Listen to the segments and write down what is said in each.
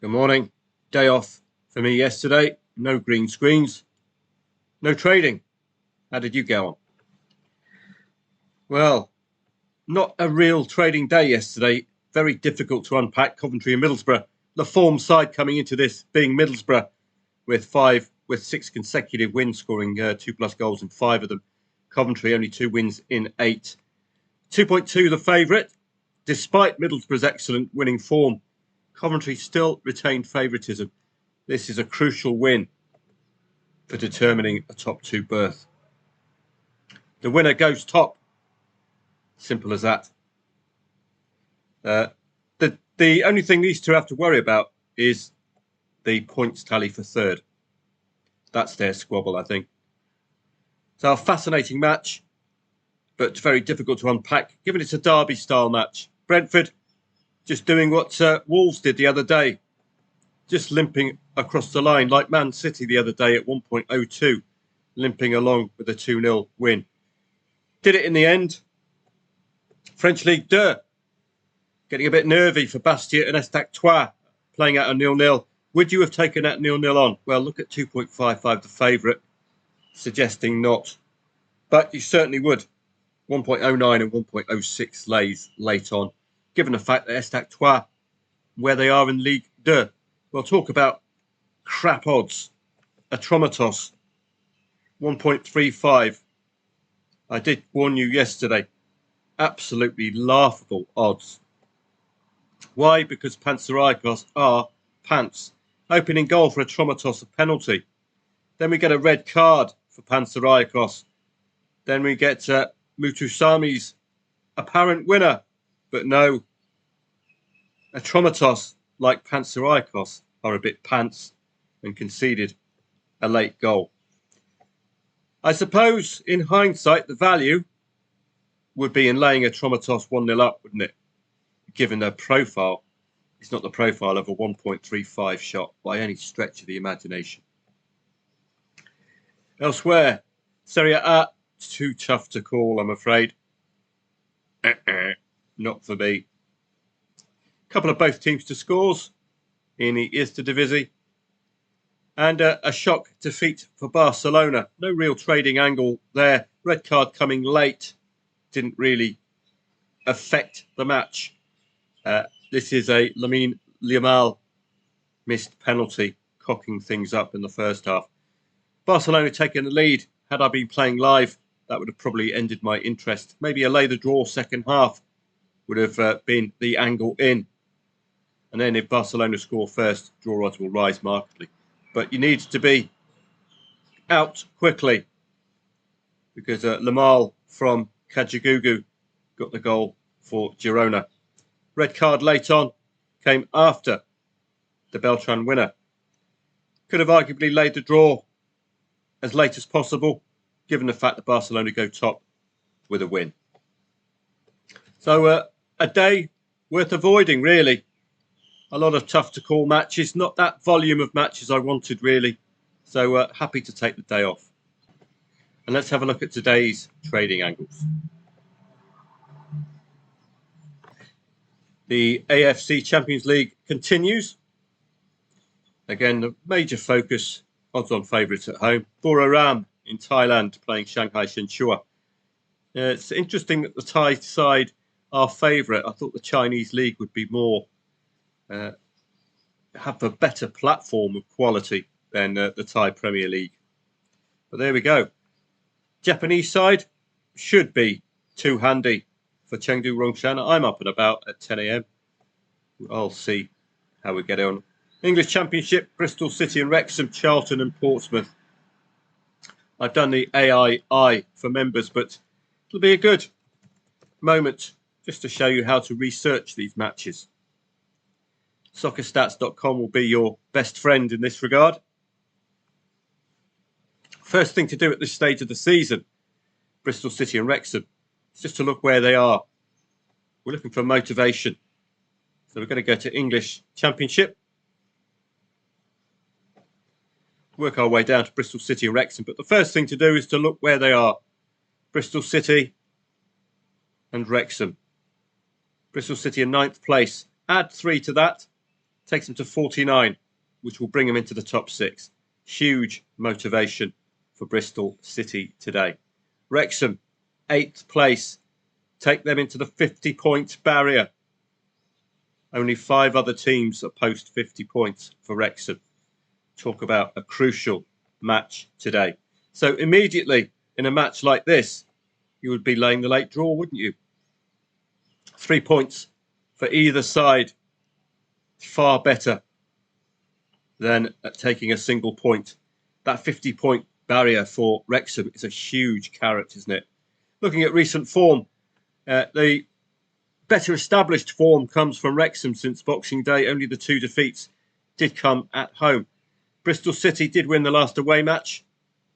Good morning. Day off for me yesterday. No green screens. No trading. How did you go on? Well, not a real trading day yesterday. Very difficult to unpack. Coventry and Middlesbrough. The form side coming into this being Middlesbrough with 6 consecutive wins, scoring 2+ goals in 5 of them. Coventry only 2 wins in 8. 2.2 the favourite. Despite Middlesbrough's excellent winning form, Coventry still retained favouritism. This is a crucial win for determining a top 2 berth. The winner goes top. Simple as that. The only thing these two have to worry about is the points tally for third. That's their squabble, I think. So a fascinating match, but very difficult to unpack, given it's a derby-style match. Brentford just doing what Wolves did the other day, just limping across the line, like Man City the other day at 1.02, limping along with a 2-0 win. Did it in the end. French Ligue 2, getting a bit nervy for Bastia and Estac Troyes, playing out a 0-0. Would you have taken that 0-0 on? Well, look at 2.55, the favourite, suggesting not. But you certainly would. 1.09 and 1.06 lays late on, given the fact that Estac Troyes, where they are in Ligue 2. We'll talk about crap odds. Atromitos, 1.35. I did warn you yesterday. Absolutely laughable odds. Why? Because Panathinaikos are pants. Opening goal for Atromitos, a penalty. Then we get a red card for Panathinaikos. Then we get Mutusami's apparent winner. But no, Atromitos, like Panathinaikos, are a bit pants and conceded a late goal. I suppose, in hindsight, the value would be in laying Atromitos 1-0 up, wouldn't it? Given their profile, it's not the profile of a 1.35 shot by any stretch of the imagination. Elsewhere, SerieA, too tough to call, I'm afraid. Not for me. Couple of both teams to scores in the Eredivisie. And a shock defeat for Barcelona. No real trading angle there. Red card coming late. Didn't really affect the match. This is a Lamine Yamal missed penalty, cocking things up in the first half. Barcelona taking the lead. Had I been playing live, that would have probably ended my interest. Maybe a lay the draw second half would have been the angle in. And then if Barcelona score first, draw odds will rise markedly. But you need to be out quickly because Lamal from Kajagoogoo got the goal for Girona. Red card late on came after the Beltran winner. Could have arguably laid the draw as late as possible, given the fact that Barcelona go top with a win. So a day worth avoiding, really. A lot of tough to call matches, not that volume of matches I wanted, really. So happy to take the day off. And let's have a look at today's trading angles. The AFC Champions League continues. Again, the major focus, odds on favourites at home. Buriram in Thailand playing Shanghai Shenhua. It's interesting that the Thai side are favourite. I thought the Chinese league would be more, have a better platform of quality than the Thai Premier League. But there we go. Japanese side should be too handy for Chengdu Rongshan. I'm up and about at 10 a.m. I'll see how we get on. English Championship, Bristol City and Wrexham, Charlton and Portsmouth. I've done the AII for members, but it'll be a good moment just to show you how to research these matches. Soccerstats.com will be your best friend in this regard. First thing to do at this stage of the season, Bristol City and Wrexham, is just to look where they are. We're looking for motivation. So we're going to go to English Championship. Work our way down to Bristol City and Wrexham. But the first thing to do is to look where they are. Bristol City and Wrexham. Bristol City in 9th place. Add 3 to that. takes them to 49, which will bring them into the top 6. Huge motivation for Bristol City today. Wrexham, 8th place, take them into the 50-point barrier. Only 5 other teams are post 50 points for Wrexham. Talk about a crucial match today. So immediately in a match like this, you would be laying the late draw, wouldn't you? 3 points for either side. Far better than taking a single point. That 50-point barrier for Wrexham is a huge carrot, isn't it? Looking at recent form, the better established form comes from Wrexham since Boxing Day. Only the 2 defeats did come at home. Bristol City did win the last away match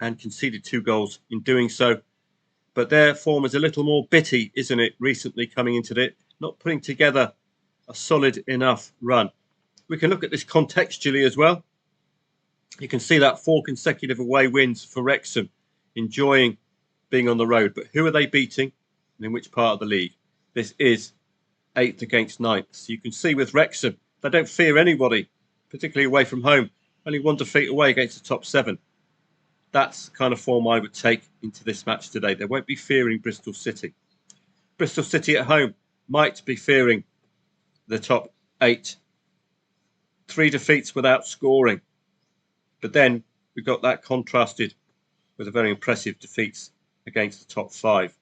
and conceded 2 goals in doing so. But their form is a little more bitty, isn't it, recently coming into it, not putting together a solid enough run. We can look at this contextually as well. You can see that 4 consecutive away wins for Wrexham, enjoying being on the road. But who are they beating and in which part of the league? This is 8th against 9th. So you can see with Wrexham, they don't fear anybody, particularly away from home. Only 1 defeat away against the top 7. That's the kind of form I would take into this match today. They won't be fearing Bristol City. Bristol City at home might be fearing the top 8. 3 defeats without scoring. But then we've got that contrasted with a very impressive defeats against the top 5.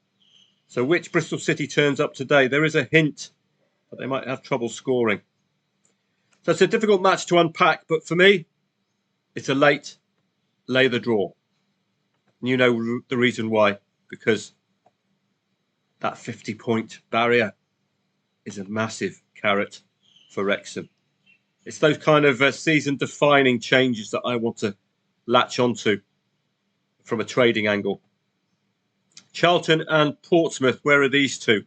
So which Bristol City turns up today? There is a hint that they might have trouble scoring. So it's a difficult match to unpack, but for me, it's a late lay the draw. And you know the reason why, because that 50-point barrier is a massive carrot for Wrexham. It's those kind of season-defining changes that I want to latch onto from a trading angle. Charlton and Portsmouth, where are these two?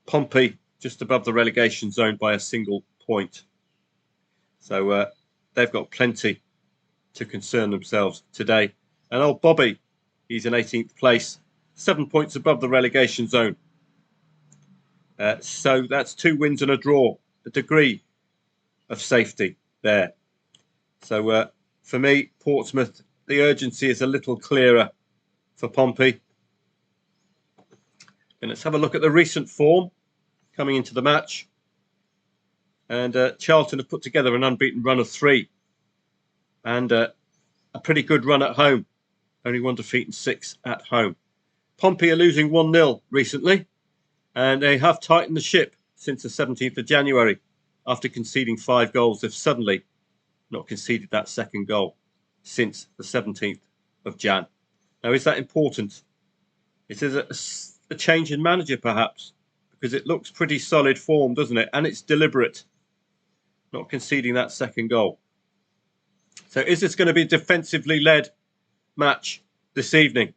Pompey, just above the relegation zone by a single point. So they've got plenty to concern themselves today. And old Bobby, he's in 18th place, 7 points above the relegation zone. So that's 2 wins and a draw, a degree of safety there. So for me, Portsmouth, the urgency is a little clearer for Pompey. And let's have a look at the recent form coming into the match. And Charlton have put together an unbeaten run of 3. And a pretty good run at home. Only 1 defeat and 6 at home. Pompey are losing 1-0 recently. And they have tightened the ship since the 17th of January. After conceding 5 goals, they've suddenly not conceded that second goal since the 17th of Jan. Now, is that important? Is it a change in manager, perhaps? Because it looks pretty solid form, doesn't it? And it's deliberate, not conceding that second goal. So is this going to be a defensively led match this evening?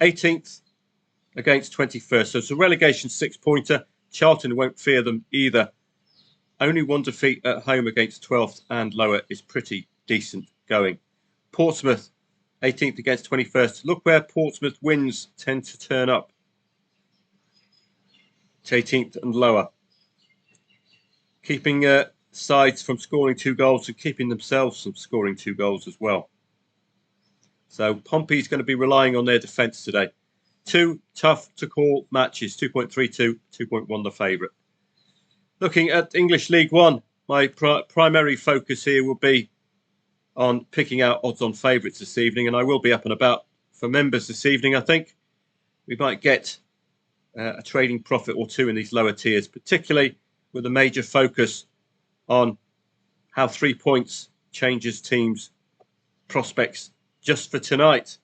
18th against 21st. So it's a relegation 6-pointer. Charlton won't fear them either. Only 1 defeat at home against 12th and lower is pretty decent going. Portsmouth, 18th against 21st. Look where Portsmouth wins tend to turn up. To 18th and lower. Keeping sides from scoring 2 goals and keeping themselves from scoring 2 goals as well. So Pompey's going to be relying on their defence today. 2 tough to call matches, 2.32, 2.1 the favourite. Looking at English League One, my primary focus here will be on picking out odds on favourites this evening, and I will be up and about for members this evening, I think. We might get a trading profit or 2 in these lower tiers, particularly with a major focus on how 3 points changes teams' prospects just for tonight.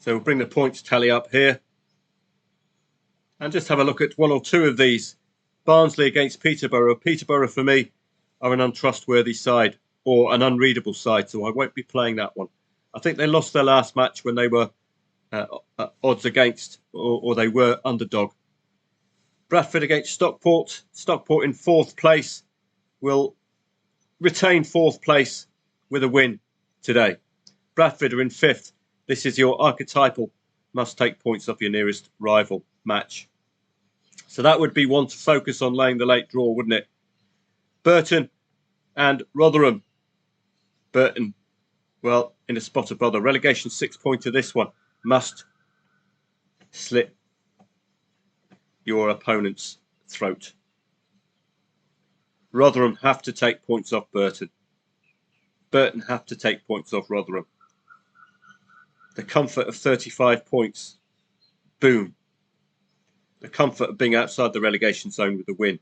So we'll bring the points tally up here. And just have a look at 1 or 2 of these. Barnsley against Peterborough. Peterborough, for me, are an untrustworthy side or an unreadable side, so I won't be playing that one. I think they lost their last match when they were odds against, or they were underdog. Bradford against Stockport. Stockport in 4th place will retain 4th place with a win today. Bradford are in 5th. This is your archetypal must take points off your nearest rival match. So that would be one to focus on, laying the late draw, wouldn't it? Burton and Rotherham. Burton, well, in a spot of bother. Relegation 6-pointer this one. Must slit your opponent's throat. Rotherham have to take points off Burton. Burton have to take points off Rotherham. The comfort of 35 points. Boom. The comfort of being outside the relegation zone with the win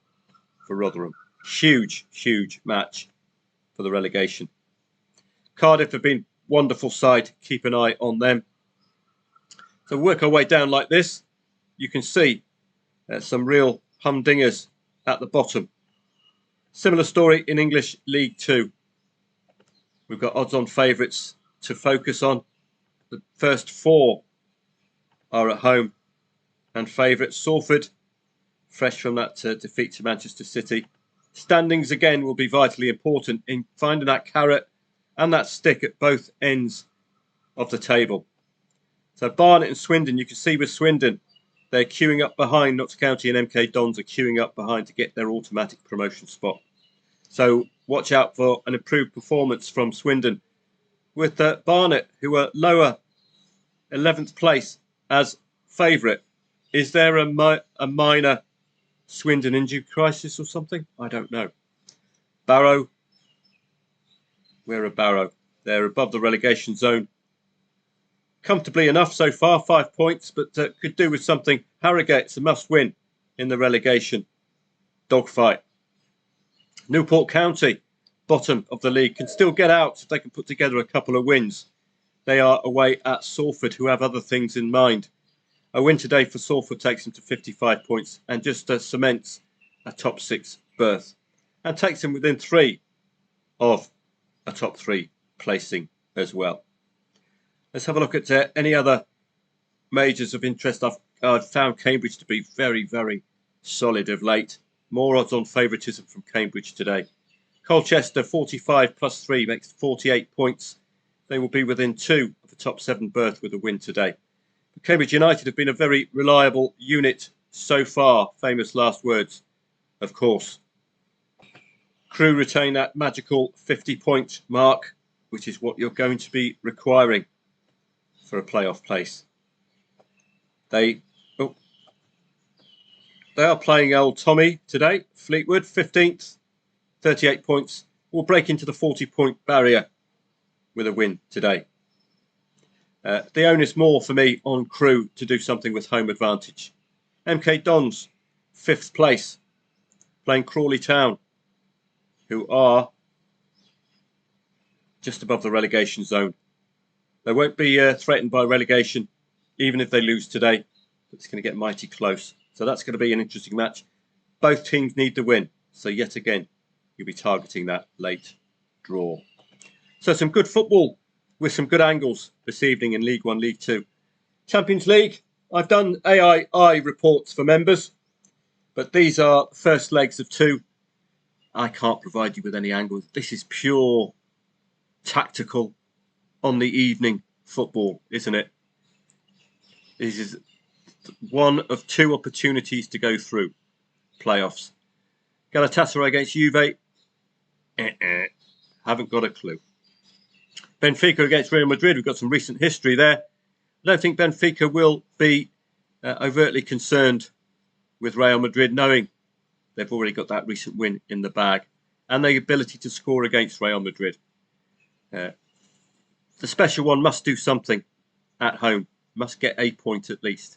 for Rotherham. Huge, huge match for the relegation. Cardiff have been wonderful side. Keep an eye on them. So work our way down like this. You can see some real humdingers at the bottom. Similar story in English League 2. We've got odds on favourites to focus on. The first 4 are at home and favourites. Salford, fresh from that defeat to Manchester City. Standings again will be vitally important in finding that carrot and that stick at both ends of the table. So Barnet and Swindon, you can see with Swindon, they're queuing up behind. Notts County and MK Dons are queuing up behind to get their automatic promotion spot. So watch out for an improved performance from Swindon. With Barnet, who are lower, 11th place as favourite. Is there a minor Swindon injury crisis or something? I don't know. Barrow. Where are Barrow? They're above the relegation zone. Comfortably enough so far, 5 points, but could do with something. Harrogate's a must-win in the relegation dogfight. Newport County, bottom of the league, can still get out if they can put together a couple of wins. They are away at Salford, who have other things in mind. A win today for Salford takes them to 55 points and just cements a top 6 berth and takes them within 3 of a top 3 placing as well. Let's have a look at any other majors of interest. I've found Cambridge to be very, very solid of late. More odds on favouritism from Cambridge today. Colchester 45 plus 3 makes 48 points. They will be within 2 of the top 7 berth with a win today. But Cambridge United have been a very reliable unit so far. Famous last words, of course. Crew retain that magical 50-point mark, which is what you're going to be requiring for a playoff place. They are playing Old Tommy today. Fleetwood, 15th, 38 points. Will break into the 40-point barrier with a win today. The onus more for me on Crew to do something with home advantage. MK Dons, 5th place, playing Crawley Town, who are just above the relegation zone. They won't be threatened by relegation, even if they lose today. It's going to get mighty close. So that's going to be an interesting match. Both teams need to win. So yet again, you'll be targeting that late draw. So some good football with some good angles this evening in League 1, League 2. Champions League, I've done AII reports for members, but these are first legs of 2. I can't provide you with any angles. This is pure tactical on the evening football, isn't it? This is one of 2 opportunities to go through playoffs. Galatasaray against Juve. Haven't got a clue. Benfica against Real Madrid. We've got some recent history there. I don't think Benfica will be overtly concerned with Real Madrid, knowing they've already got that recent win in the bag and the ability to score against Real Madrid. The special one must do something at home. Must get a point at least.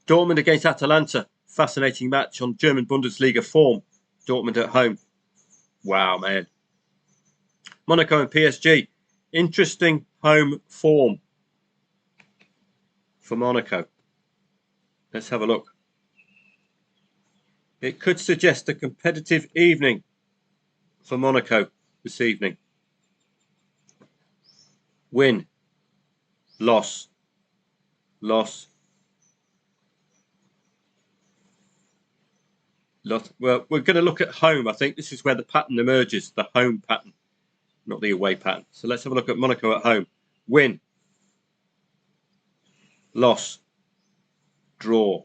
Dortmund against Atalanta. Fascinating match on German Bundesliga form. Dortmund at home. Wow, man. Monaco and PSG. Interesting home form for Monaco. Let's have a look. It could suggest a competitive evening for Monaco this evening. Win. Loss. Loss. Loss. Well, we're going to look at home. I think this is where the pattern emerges, the home pattern, not the away pattern. So let's have a look at Monaco at home. Win. Loss. Draw.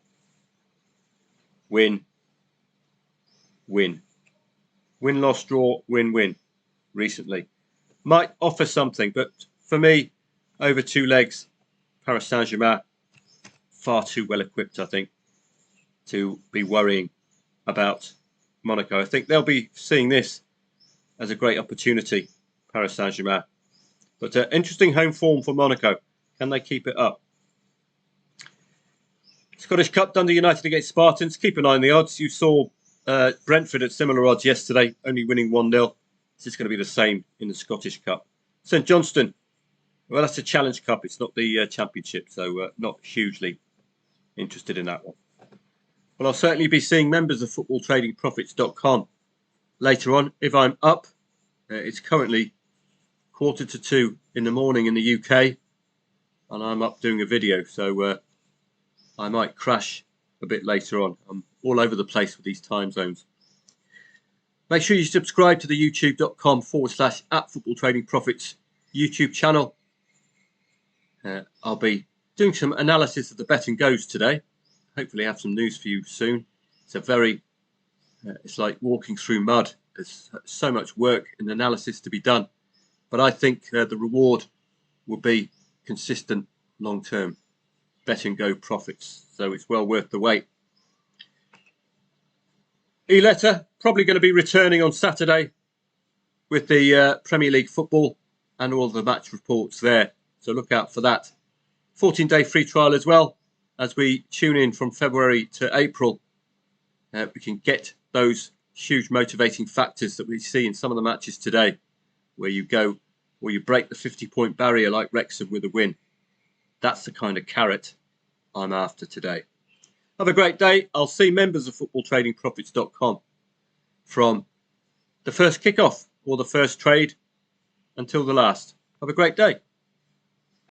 win, win. Win, loss, draw, win, win recently. Might offer something, but for me, over 2 legs, Paris Saint-Germain, far too well equipped, I think, to be worrying about Monaco. I think they'll be seeing this as a great opportunity, Paris Saint-Germain. But interesting home form for Monaco. Can they keep it up? Scottish Cup, Dundee United against Spartans. Keep an eye on the odds. You saw Brentford at similar odds yesterday, only winning 1-0. This is going to be the same in the Scottish Cup. St Johnstone, well, that's a Challenge Cup. It's not the Championship, so not hugely interested in that one. Well, I'll certainly be seeing members of FootballTradingProfits.com later on if I'm up. It's currently 1:45 in the morning in the UK, and I'm up doing a video, so I might crash a bit later on. I'm all over the place with these time zones. Make sure you subscribe to the youtube.com/@FootballTradingProfits YouTube channel. I'll be doing some analysis of the bet and goes today. Hopefully have some news for you soon. It's a very, it's like walking through mud. There's so much work and analysis to be done. But I think the reward will be consistent long-term bet and go profits. So it's well worth the wait. E-letter, probably going to be returning on Saturday with the Premier League football and all the match reports there. So look out for that. 14-day free trial as well. As we tune in from February to April, we can get those huge motivating factors that we see in some of the matches today, where you go, or you break the 50-point barrier like Wrexham with a win. That's the kind of carrot I'm after today. Have a great day. I'll see members of FootballTradingProfits.com from the first kickoff or the first trade until the last. Have a great day.